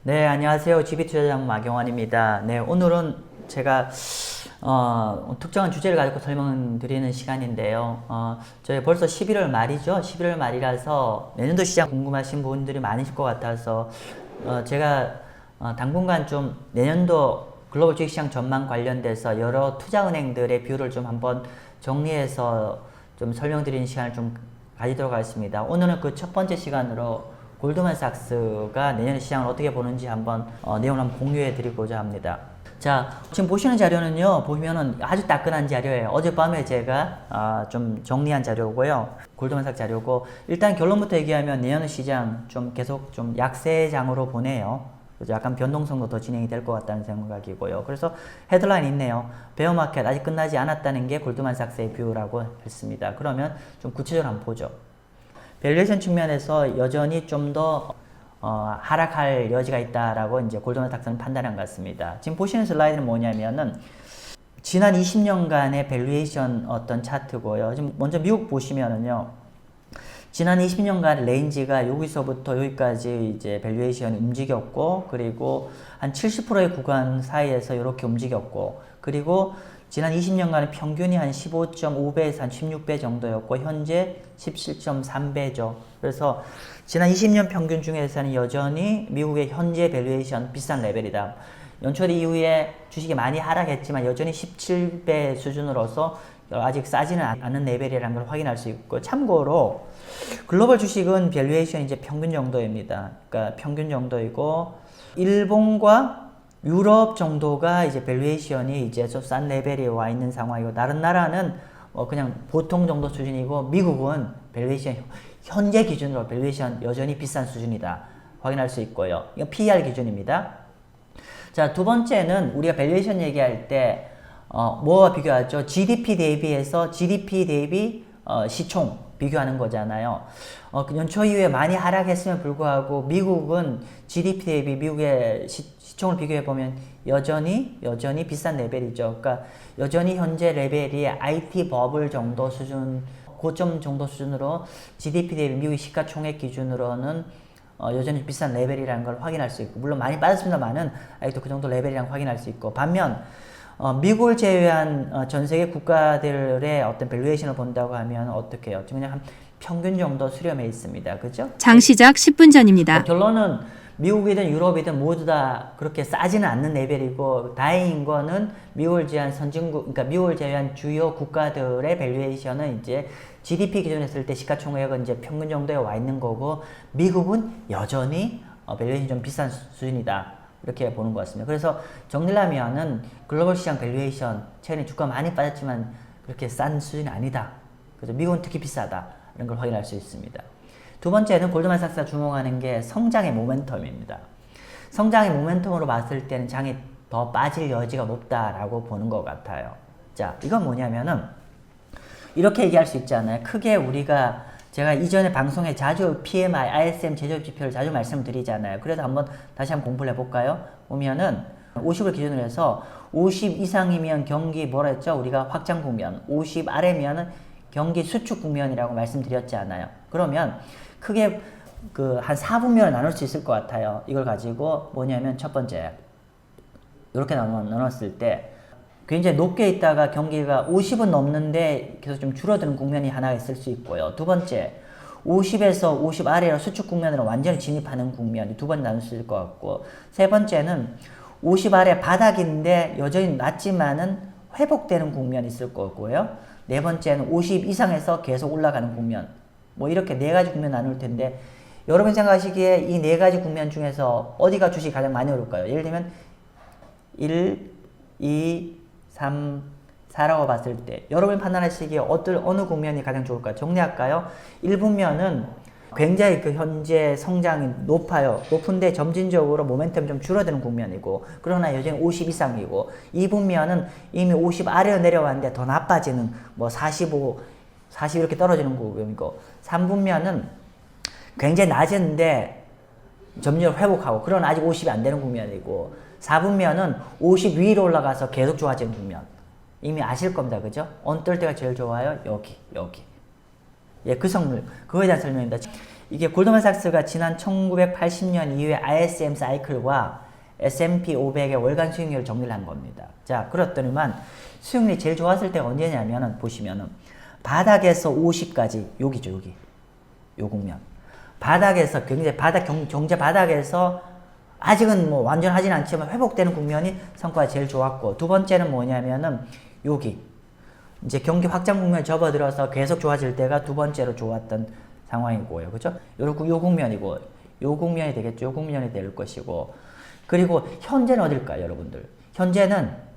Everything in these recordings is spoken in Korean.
네, 안녕하세요. GB투자장 마경환입니다. 네, 오늘은 제가 특정한 주제를 가지고 설명드리는 시간인데요. 저희 벌써 11월 말이죠. 11월 말이라서 내년도 시장 궁금하신 분들이 많으실 것 같아서 제가 당분간 좀 내년도 글로벌 주식시장 전망 관련돼서 여러 투자은행들의 뷰를 좀 한번 정리해서 좀 설명드리는 시간을 좀 가지도록 하겠습니다. 오늘은 그 첫 번째 시간으로 골드만삭스가 내년 시장을 어떻게 보는지 한번 내용을 한번 공유해 드리고자 합니다. 자, 지금 보시는 자료는요, 보면은 아주 따끈한 자료예요. 어젯밤에 제가 좀 정리한 자료고요. 골드만삭스 자료고, 일단 결론부터 얘기하면 내년 시장 좀 계속 좀 약세장으로 보내요. 그래서 약간 변동성도 더 진행이 될 것 같다는 생각이고요. 그래서 헤드라인 있네요. 베어마켓 아직 끝나지 않았다는 게 골드만삭스의 뷰라고 했습니다. 그러면 좀 구체적으로 한번 보죠. 밸류에이션 측면에서 여전히 좀 더 하락할 여지가 있다라고 이제 골드만삭스는 판단한 것 같습니다. 지금 보시는 슬라이드는 뭐냐면은 지난 20년간의 밸류에이션 어떤 차트고요. 지금 먼저 미국 보시면은요. 지난 20년간 레인지가 여기서부터 여기까지 이제 밸류에이션이 움직였고, 그리고 한 70%의 구간 사이에서 이렇게 움직였고, 그리고 지난 20년간의 평균이 한 15.5배에서 한 16배 정도였고, 현재 17.3배죠. 그래서 지난 20년 평균 중에서는 여전히 미국의 현재 밸류에이션 비싼 레벨이다. 연초 이후에 주식이 많이 하락했지만 여전히 17배 수준으로서 아직 싸지는 않은 레벨이라는 걸 확인할 수 있고, 참고로 글로벌 주식은 밸류에이션이 이제 평균 정도입니다. 그러니까 평균 정도이고, 일본과 유럽 정도가 이제 밸류에이션이 이제 좀 싼 레벨에 와 있는 상황이고, 다른 나라는 그냥 보통 정도 수준이고, 미국은 밸류에이션 현재 기준으로 밸류에이션 여전히 비싼 수준이다 확인할 수 있고요. 이건 PER 기준입니다. 자, 두 번째는 우리가 밸류에이션 얘기할 때 뭐와 비교하죠? GDP 대비해서 GDP 대비 시총 비교하는 거잖아요. 연초 이후에 많이 하락했음에 불구하고 미국은 GDP 대비 미국의 시총을 비교해보면 여전히 비싼 레벨이죠. 그러니까 여전히 현재 레벨이 IT 버블 정도 수준, 고점 정도 수준으로 GDP 대비 미국의 시가총액 기준으로는 여전히 비싼 레벨이라는 걸 확인할 수 있고, 물론 많이 빠졌습니다만은 아직도 그 정도 레벨이라는 걸 확인할 수 있고, 반면 미국을 제외한 전 세계 국가들의 어떤 밸류에이션을 본다고 하면 어떻게 해요? 그냥 한 평균 정도 수렴해 있습니다. 그죠? 장시작 10분 전입니다. 결론은 미국이든 유럽이든 모두 다 그렇게 싸지는 않는 레벨이고, 다행인 거는 미국을 제외한 선진국, 그러니까 미국을 제외한 주요 국가들의 밸류에이션은 이제 GDP 기준으로 했을 때 시가총액은 이제 평균 정도에 와 있는 거고, 미국은 여전히 밸류에이션이 좀 비싼 수준이다. 이렇게 보는 것 같습니다. 그래서 정리를 하면은 글로벌 시장 밸류에이션 최근에 주가 많이 빠졌지만 그렇게 싼 수준이 아니다. 그래서 미국은 특히 비싸다. 이런 걸 확인할 수 있습니다. 두 번째는 골드만삭스가 주목하는 게 성장의 모멘텀입니다. 성장의 모멘텀으로 봤을 때는 장이 더 빠질 여지가 높다라고 보는 것 같아요. 자, 이건 뭐냐면은 이렇게 얘기할 수 있잖아요. 크게 우리가 제가 이전에 방송에 자주 PMI, ISM 제조업 지표를 자주 말씀드리잖아요. 그래서 다시 한번 공부를 해볼까요? 보면은 50을 기준으로 해서 50 이상이면 경기 뭐라 했죠? 우리가 확장 국면, 50 아래면은 경기 수축 국면이라고 말씀드렸잖아요. 그러면 크게 한 4분면을 나눌 수 있을 것 같아요. 이걸 가지고 뭐냐면 첫 번째, 이렇게 나눴을 때 굉장히 높게 있다가 경기가 50은 넘는데 계속 좀 줄어드는 국면이 하나 있을 수 있고요. 두 번째, 50에서 50 아래로 수축 국면으로 완전히 진입하는 국면이 두 번 나눌 수 있을 것 같고, 세 번째는 50 아래 바닥인데 여전히 낮지만은 회복되는 국면이 있을 거고요. 네 번째는 50 이상에서 계속 올라가는 국면. 뭐 이렇게 네 가지 국면 나눌 텐데, 여러분 생각하시기에 이 네 가지 국면 중에서 어디가 주식이 가장 많이 오를까요? 예를 들면 1, 2, 3, 4라고 봤을 때 여러분이 판단하시기에 어느 국면이 가장 좋을까요? 정리할까요? 1분면은 굉장히 그 현재 성장이 높아요. 높은데 점진적으로 모멘텀이 좀 줄어드는 국면이고, 그러나 여전히 50 이상이고, 2분면은 이미 50 아래로 내려왔는데 더 나빠지는 뭐 45, 40 이렇게 떨어지는 국면이고, 3분면은 굉장히 낮은데 점진적으로 회복하고, 그러나 아직 50이 안 되는 국면이고, 4분면은 50 위로 올라가서 계속 좋아지는 국면. 이미 아실 겁니다. 그죠? 어떨 때가 제일 좋아요? 여기. 예, 그 성물. 그거에 대한 설명입니다. 이게 골드만삭스가 지난 1980년 이후에 ISM 사이클과 S&P 500의 월간 수익률을 정리를 한 겁니다. 자, 그렇더니만 수익률이 제일 좋았을 때가 언제냐면은 보시면은 바닥에서 50까지 여기죠, 여기. 요 국면. 바닥에서 굉장히 경제 바닥에서 아직은 뭐 완전 하진 않지만 회복되는 국면이 성과가 제일 좋았고, 두 번째는 뭐냐면은 여기 이제 경기 확장 국면에 접어들어서 계속 좋아질 때가 두 번째로 좋았던 상황이고요. 그죠? 요 국면이고, 요 국면이 되겠죠. 요 국면이 될 것이고, 그리고 현재는 어딜까요, 여러분들? 현재는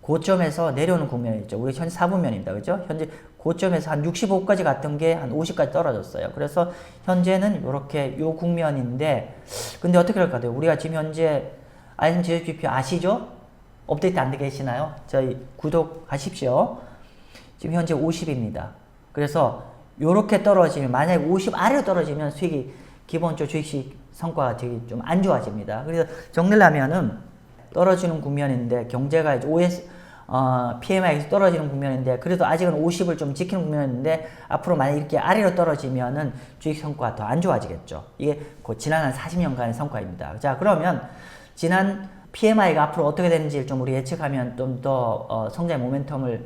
고점에서 내려오는 국면이죠. 우리 현재 4분면입니다. 그죠? 현재 고점에서 한 65까지 갔던 게 한 50까지 떨어졌어요. 그래서 현재는 이렇게 요 국면인데, 근데 어떻게 할까요? 우리가 지금 현재 ISM GPP 아시죠? 업데이트 안 되게 계시나요? 저희 구독하십시오. 지금 현재 50입니다. 그래서 요렇게 떨어지면, 만약에 50 아래로 떨어지면 수익이 기본적으로 주식 성과가 되게 좀 안 좋아집니다. 그래서 정리를 하면은 떨어지는 국면인데, 경제가 이제 PMI에서 떨어지는 국면인데, 그래도 아직은 50을 좀 지키는 국면인데, 앞으로 만약 이렇게 아래로 떨어지면은 주식 성과가 더 안 좋아지겠죠. 이게 지난 한 40년간의 성과입니다. 자, 그러면 지난 PMI가 앞으로 어떻게 되는지 좀 우리 예측하면 좀 더 성장의 모멘텀을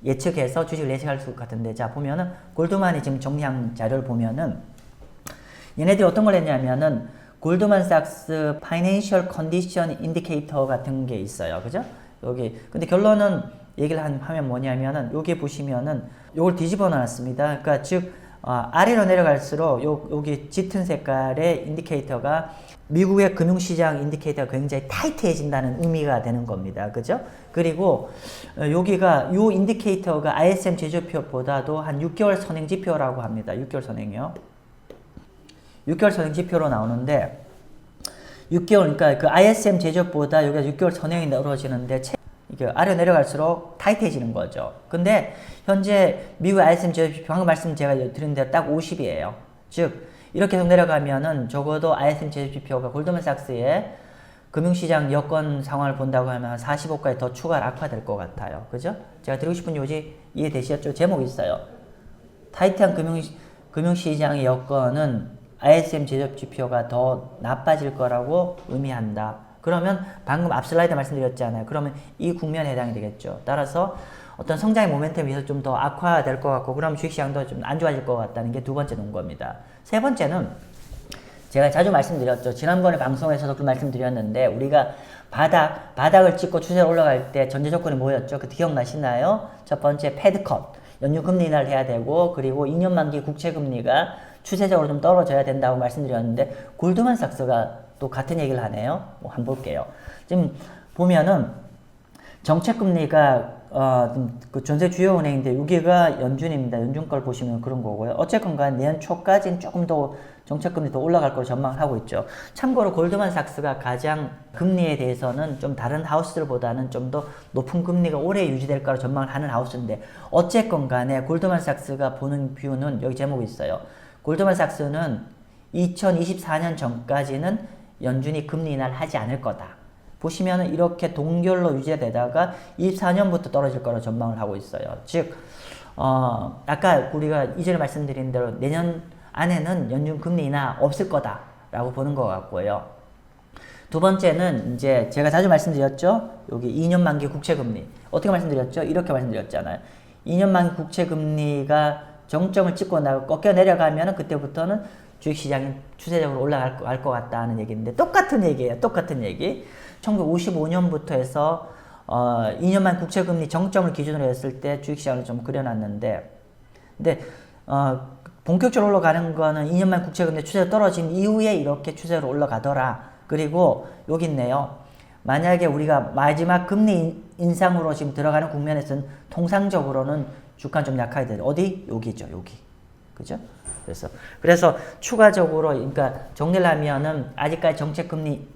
예측해서 주식을 예측할 수 같은데, 자, 보면은 골드만이 지금 정리한 자료를 보면은 얘네들이 어떤 걸 했냐면은 골드만삭스 파이낸셜 컨디션 인디케이터 같은 게 있어요. 그죠? 여기. 근데 결론은 얘기를 하면 뭐냐면은 여기 보시면은 요걸 뒤집어 놨습니다. 그러니까 즉 아래로 내려갈수록 여기 짙은 색깔의 인디케이터가 미국의 금융시장 인디케이터가 굉장히 타이트해진다는 의미가 되는 겁니다. 그죠? 그리고 여기가 요 인디케이터가 ISM 제조표보다도 한 6개월 선행 지표라고 합니다. 6개월 선행이요. 6개월 선행 지표로 나오는데, 6개월, 그러니까 그 ISM 제조보다 여기가 6개월 선행이 떨어지는데, 이게 아래로 내려갈수록 타이트해지는 거죠. 근데 현재 미국 ISM 제조표, 방금 말씀 제가 드린 대로 딱 50이에요. 즉, 이렇게 계속 내려가면은 적어도 ISM 제조표가 골드만삭스의 금융시장 여건 상황을 본다고 하면 한 45까지 더 추가 악화될 것 같아요. 그죠? 제가 드리고 싶은 요지 이해되시죠? 제목이 있어요. 타이트한 금융시장의 여건은 ISM 제조업 지표가 더 나빠질 거라고 의미한다. 그러면 방금 앞 슬라이드 말씀드렸잖아요. 그러면 이 국면에 해당이 되겠죠. 따라서 어떤 성장의 모멘텀이 좀 더 악화될 것 같고, 그럼 주식시장도 좀 안 좋아질 것 같다는 게 두 번째 논거입니다. 세 번째는 제가 자주 말씀드렸죠. 지난번에 방송에서도 그 말씀드렸는데, 우리가 바닥을 찍고 추세로 올라갈 때 전제 조건이 뭐였죠? 그 기억나시나요? 첫 번째 패드컷, 연준금리 인하를 해야 되고, 그리고 2년 만기 국채금리가 추세적으로 좀 떨어져야 된다고 말씀드렸는데, 골드만삭스가 또 같은 얘기를 하네요. 뭐 한번 볼게요. 지금 보면은 정책금리가 그 전세 주요 은행인데 여기가 연준입니다. 연준 걸 보시면 그런 거고요. 어쨌건 간 내년 초까지는 조금 더 정책금리 더 올라갈 거로 전망을 하고 있죠. 참고로 골드만삭스가 가장 금리에 대해서는 좀 다른 하우스들보다는 좀 더 높은 금리가 오래 유지될 거로 전망을 하는 하우스인데, 어쨌건 간에 골드만삭스가 보는 뷰는 여기 제목이 있어요. 골드만삭스는 2024년 전까지는 연준이 금리 인하를 하지 않을 거다. 보시면은 이렇게 동결로 유지되다가 24년부터 떨어질 거로 전망을 하고 있어요. 즉, 아까 우리가 이전에 말씀드린 대로 내년 안에는 연준 금리 인하 없을 거다라고 보는 것 같고요. 두 번째는 이제 제가 자주 말씀드렸죠. 여기 2년 만기 국채금리. 어떻게 말씀드렸죠? 이렇게 말씀드렸잖아요. 2년 만기 국채금리가 정점을 찍고 꺾여 내려가면은 그때부터는 주식시장이 추세적으로 올라갈 것 같다는 얘기인데, 똑같은 얘기예요. 똑같은 얘기. 1955년부터 해서 2년만 국채금리 정점을 기준으로 했을 때 주식시장을 좀 그려놨는데, 근데 본격적으로 올라가는 거는 2년만 국채금리 추세가 떨어진 이후에 이렇게 추세로 올라가더라. 그리고 여기 있네요. 만약에 우리가 마지막 금리 인상으로 지금 들어가는 국면에서는 통상적으로는 주가는 좀 약하게 되죠. 어디? 여기죠. 여기. 그죠? 그래서 추가적으로, 그러니까 정리를 하면은 아직까지 정책금리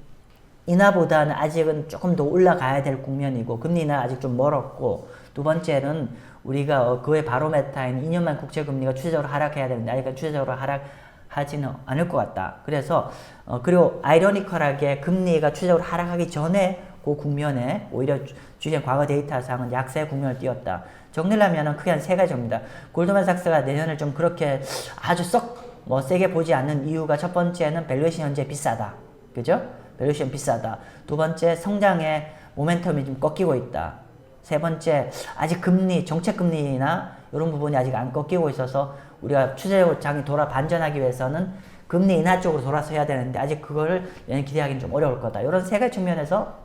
인하보다는 아직은 조금 더 올라가야 될 국면이고, 금리 인하 아직 좀 멀었고, 두 번째는 우리가 그의 바로메타인 2년만 국채금리가 추세적으로 하락해야 되는데 아직까지 추세적으로 하락하지는 않을 것 같다. 그래서 그리고 아이러니컬하게 금리가 추세적으로 하락하기 전에 그 국면에 오히려 주식 과거 데이터상은 약세 국면을 띄웠다. 정리를 하면 크게 한 세 가지입니다. 골드만삭스가 내년을 좀 그렇게 아주 썩 뭐 세게 보지 않는 이유가 첫 번째는 밸류에이션 현재 비싸다. 그죠? 밸류에이션 비싸다. 두 번째 성장의 모멘텀이 좀 꺾이고 있다. 세 번째 아직 금리, 정책 금리나 이런 부분이 아직 안 꺾이고 있어서 우리가 추세적으로 장이 반전하기 위해서는 금리 인하 쪽으로 돌아서 해야 되는데 아직 그거를 기대하기는 좀 어려울 거다. 이런 세 가지 측면에서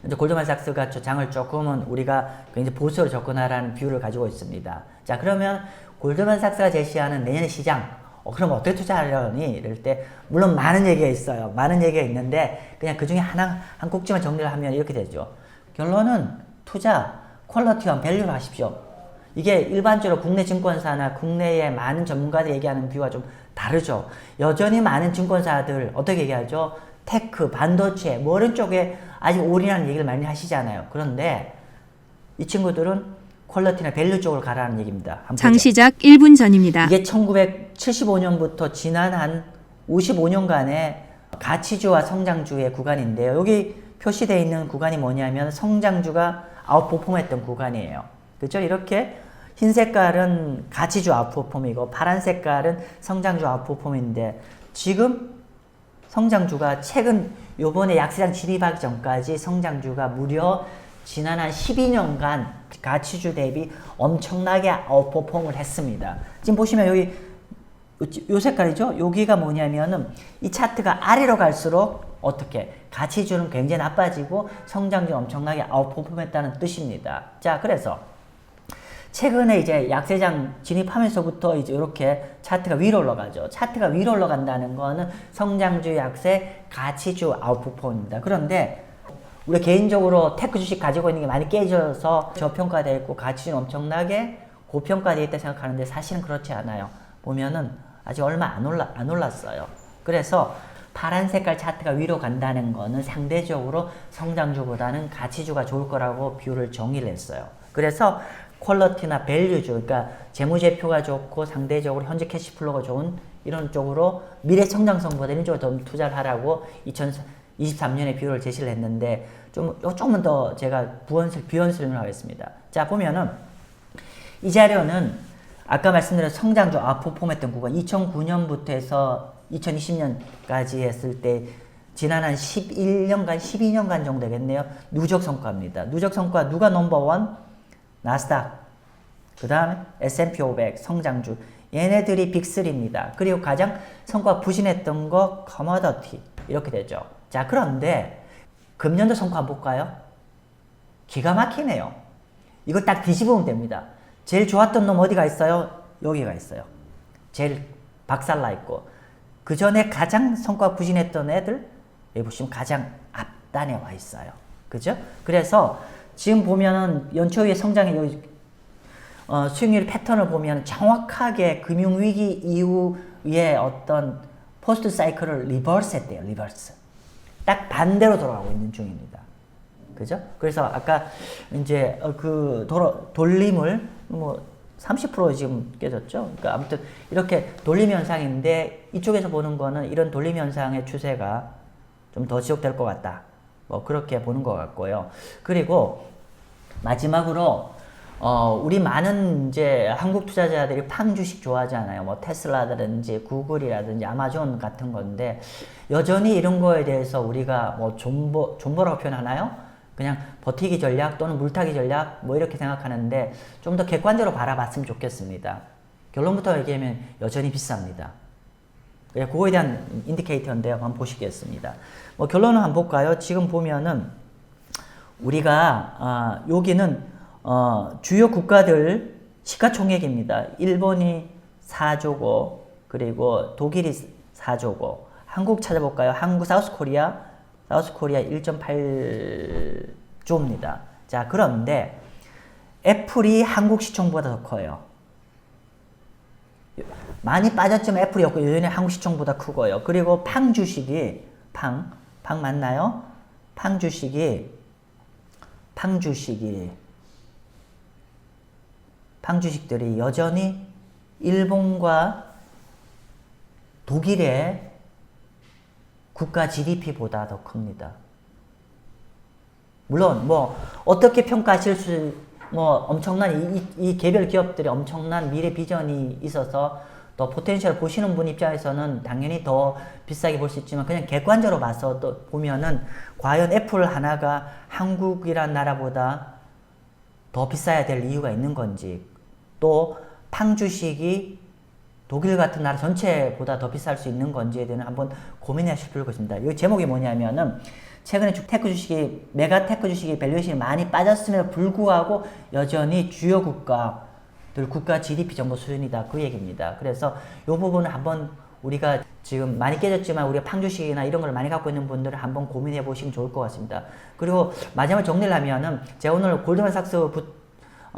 이제 골드만삭스가 장을 조금은 우리가 굉장히 보수로 접근하라는 뷰를 가지고 있습니다. 자, 그러면 골드만삭스가 제시하는 내년의 시장, 그럼 어떻게 투자하려니? 이럴 때 물론 많은 얘기가 있어요. 많은 얘기가 있는데 그냥 그 중에 한 꼭지만 정리를 하면 이렇게 되죠. 결론은 투자, 퀄리티와 밸류를 하십시오. 이게 일반적으로 국내 증권사나 국내의 많은 전문가들이 얘기하는 뷰와 좀 다르죠. 여전히 많은 증권사들 어떻게 얘기하죠? 테크, 반도체, 뭐 이런 쪽에 아직 올인하는 얘기를 많이 하시잖아요. 그런데 이 친구들은 퀄리티나 밸류 쪽으로 가라는 얘기입니다. 장시작 1분 전입니다. 이게 1975년부터 지난 한 55년간의 가치주와 성장주의 구간인데요. 여기 표시되어 있는 구간이 뭐냐면 성장주가 아웃퍼폼했던 구간이에요. 그렇죠? 이렇게 흰 색깔은 가치주 아웃퍼폼이고 파란 색깔은 성장주 아웃퍼폼인데 지금 성장주가 최근 요번에 약세장 진입하기 전까지 성장주가 무려 지난 한 12년간 가치주 대비 엄청나게 아웃퍼폼을 했습니다. 지금 보시면 여기 요 색깔이죠? 여기가 뭐냐면은 이 차트가 아래로 갈수록 어떻게 가치주는 굉장히 나빠지고 성장주는 엄청나게 아웃퍼폼했다는 뜻입니다. 자, 그래서 최근에 이제 약세장 진입하면서부터 이제 이렇게 차트가 위로 올라가죠. 차트가 위로 올라간다는 거는 성장주 약세, 가치주 아웃퍼폼입니다. 그런데 우리 개인적으로 테크 주식 가지고 있는 게 많이 깨져서 저평가되어 있고 가치주는 엄청나게 고평가되어 있다 생각하는데 사실은 그렇지 않아요. 보면은 아직 얼마 안 올랐어요. 그래서 파란 색깔 차트가 위로 간다는 거는 상대적으로 성장주보다는 가치주가 좋을 거라고 뷰를 정의를 했어요. 그래서 퀄리티나 밸류주, 그러니까 재무제표가 좋고 상대적으로 현재 캐시플로가 좋은 이런 쪽으로 미래 성장성보다 이런 쪽으로 더 투자를 하라고 2023년에 뷰를 제시를 했는데 조금은 더 제가 비원 설명하겠습니다. 자, 보면은 이 자료는 아까 말씀드린 성장주 아웃퍼폼했던 구간 2009년부터 해서 2020년까지 했을 때 지난 한 11년간 12년간 정도 되겠네요. 누적 성과입니다. 누적 성과 누가 넘버원? 나스닥, 그 다음에 S&P 500 성장주, 얘네들이 빅3입니다. 그리고 가장 성과 부진했던 거 커머더티 이렇게 되죠. 자, 그런데 금년도 성과 한번 볼까요? 기가 막히네요. 이거 딱 뒤집으면 됩니다. 제일 좋았던 놈 어디가 있어요? 여기가 있어요. 제일 박살나 있고 그 전에 가장 성과 부진했던 애들 여기 보시면 가장 앞단에 와 있어요. 그죠? 그래서 지금 보면은 연초의 성장의 여기 수익률 패턴을 보면 정확하게 금융위기 이후의 어떤 포스트 사이클을 리버스 했대요. 리버스. 딱 반대로 돌아가고 있는 중입니다. 그죠? 그래서 아까 이제 돌림을 뭐 30% 지금 깨졌죠? 그러니까 아무튼 이렇게 돌림 현상인데 이쪽에서 보는 거는 이런 돌림 현상의 추세가 좀 더 지속될 것 같다. 뭐 그렇게 보는 것 같고요. 그리고 마지막으로 우리 많은 이제 한국 투자자들이 팡 주식 좋아하잖아요. 뭐 테슬라라든지 구글이라든지 아마존 같은 건데 여전히 이런 거에 대해서 우리가 뭐 존버라고 표현하나요? 그냥 버티기 전략 또는 물타기 전략 뭐 이렇게 생각하는데 좀 더 객관적으로 바라봤으면 좋겠습니다. 결론부터 얘기하면 여전히 비쌉니다. 그거에 대한 인디케이터인데요. 한번 보시겠습니다. 뭐 결론을 한번 볼까요? 지금 보면은 우리가 여기는 주요 국가들 시가총액입니다. 일본이 4조고 그리고 독일이 4조고 한국 찾아볼까요? 한국 사우스코리아 1.8조입니다. 자, 그런데 애플이 한국 시총보다 더 커요. 많이 빠졌지만 애플이었고 여전히 한국 시총보다 크고요. 그리고 팡 주식이 팡 맞나요? 팡 주식들이 여전히 일본과 독일의 국가 GDP보다 더 큽니다. 물론 뭐 어떻게 평가하실 뭐 엄청난 이 개별 기업들이 엄청난 미래 비전이 있어서 또 포텐셜 보시는 분 입장에서는 당연히 더 비싸게 볼 수 있지만 그냥 객관적으로 봐서 또 보면은 과연 애플 하나가 한국이란 나라보다 더 비싸야 될 이유가 있는 건지, 또 팡 주식이 독일 같은 나라 전체보다 더 비쌀 수 있는 건지에 대해서 한번 고민하실 필요가 있습니다. 이 제목이 뭐냐면은 최근에 테크 주식이, 메가 테크 주식이 밸류에이션이 많이 빠졌음에도 불구하고 여전히 주요 국가들 국가 GDP 정도 수준이다, 그 얘기입니다. 그래서 이 부분을 한번 우리가 지금 많이 깨졌지만 우리가 팡 주식이나 이런 걸 많이 갖고 있는 분들은 한번 고민해 보시면 좋을 것 같습니다. 그리고 마지막으로 정리를 하면은 제가 오늘 골드만삭스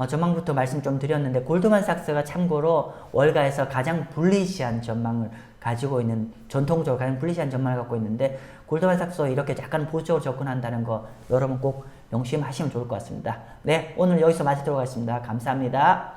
전망부터 말씀 좀 드렸는데, 골드만삭스가 참고로 월가에서 가장 불리시한 전망을 가지고 있는, 전통적으로 가장 불리시한 전망을 갖고 있는데, 골드만삭스가 이렇게 약간 보수적으로 접근한다는 거 여러분 꼭 명심하시면 좋을 것 같습니다. 네, 오늘 여기서 마치도록 하겠습니다. 감사합니다.